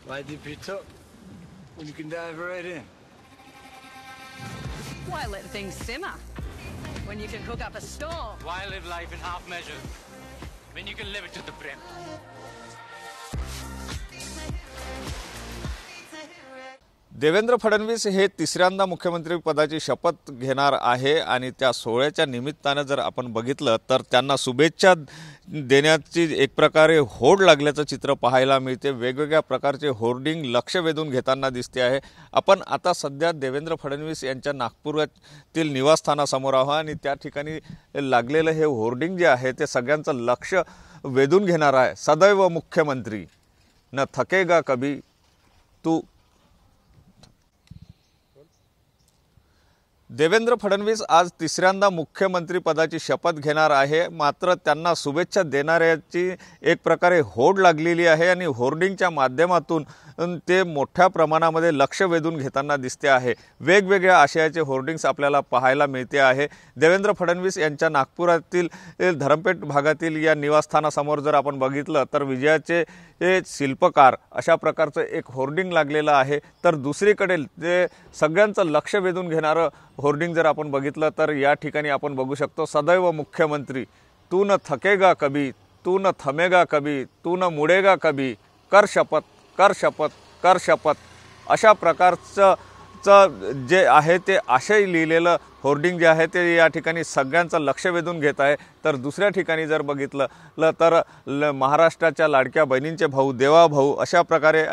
Why dip it up when you can dive right in? Why let things simmer when you can cook up a storm? Why live life in half measures when you can live it to the brim? Devendra Fadnavis हे तिसऱ्यांदा मुख्यमंत्री पदाची शपथ घेणार आहे आणि त्या सोहळ्याच्या निमित्ताने जर आपण बघितलं तर त्यांना शुभेच्छा देण्याची एक प्रकारे होड लागल्याचं चित्र पाहायला मिळते। वेगवेगळ्या प्रकारचे होर्डिंग लक्ष वेधून घेताना दिसते आहे। आपण आता सध्या देवेंद्र फडणवीस यांच्या नागपुरातील निवासस्थानासमोर आहोत आणि त्या ठिकाणी लागलेलं हे होर्डिंग जे आहे ते सगळ्यांचं लक्ष वेधून घेणार आहे। सदैव मुख्यमंत्री न थकेगा कभी तू। देवेंद्र फडणवीस आज तिसऱ्यांदा मुख्यमंत्री पदाची शपथ घेणार आहे, मात्र त्यांना शुभेच्छा देणाऱ्याची एक प्रकारे होड लागलेली आहे आणि होर्डिंगच्या माध्यमातून ते मोठ्या प्रमाणामध्ये लक्ष वेधून घेताना दिसते आहे। वेगवेगळ्या आशयाचे होर्डिंग्स आपल्याला पाहायला मिळते आहे। देवेंद्र फडणवीस यांच्या नागपुरातील धरमपेठ भागातील या निवासस्थानासमोर जर आपण बघितलं तर विजयाचे शिल्पकार अशा प्रकारचं एक होर्डिंग लागलेलं आहे। तर दुसरीकडे ते सगळ्यांचं लक्ष वेधून घेणारं होर्डिंग जर आपण बघितलं तर या ठिकाणी आपण बघू शकतो, सदैव मुख्यमंत्री तू न थकेगा कभी, तू न थमेगा कभी, तू न मुडेगा कभी, कर शपथ कर शपथ कर शपथ अशा प्रकारचं जे आहे ते आशय लिहिलेलं होर्डिंग जे आहे ते या ठिकाणी सगळ्यांचं लक्ष वेधून घेत आहे। तर दुसऱ्या ठिकाणी जर बघितलं तर महाराष्ट्राच्या लाडक्या बहिणींचे भाऊ, देवा भाऊ अशा प्रकारे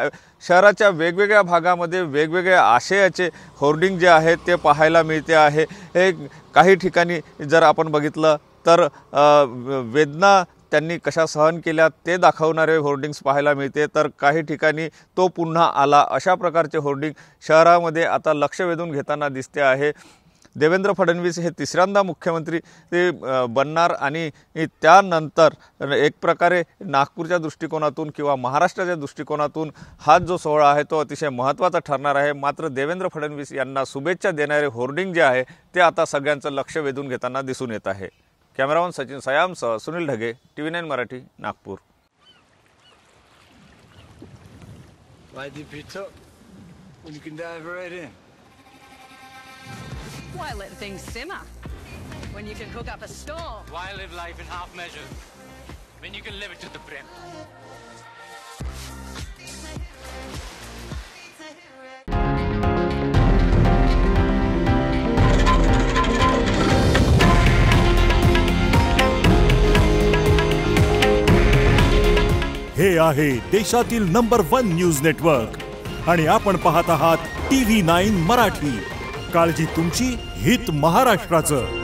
शहराच्या वेगवेगळ्या भागामध्ये वेगवेगळ्या आशयाचे होर्डिंग जे आहे ते पाहायला मिळते आहे। हे काही ठिकाणी जर आपण बघितलं तर वेदना त्यांनी कशा सहन केल्या ते दाखवणारे होर्डिंग्स पाहायला मिळते, तर काही ठिकाणी तो पुन्हा आला अशा प्रकारचे होर्डिंग शहरामध्ये आता लक्ष वेधून घेताना दिसते आहे। देवेंद्र फडणवीस हे तिसऱ्यांदा मुख्यमंत्री बनणार आणि त्यानंतर एक प्रकारे नागपूरच्या दृष्टिकोनातून किंवा महाराष्ट्राच्या दृष्टिकोनातून हा जो सोहळा आहे तो अतिशय महत्त्वाचा ठरणार आहे। मात्र देवेंद्र फडणवीस यांना शुभेच्छा देणारे होर्डिंग जे आहे ते आता सगळ्यांचं लक्ष वेधून घेताना दिसून येत आहे। कॅमेरामन सचिन सयामसह Sunil Dhage, TV9 Marathi, Nagpur. Why dip it up when you can dive right in? Why let things simmer when you can cook up a storm? Why live life in half measures when you can live it to the brim? हे आहे देशातील number 1 news network आणि आपण पाहत आहात TV9 Marathi. काळजी तुमची, हित महाराष्ट्राचं।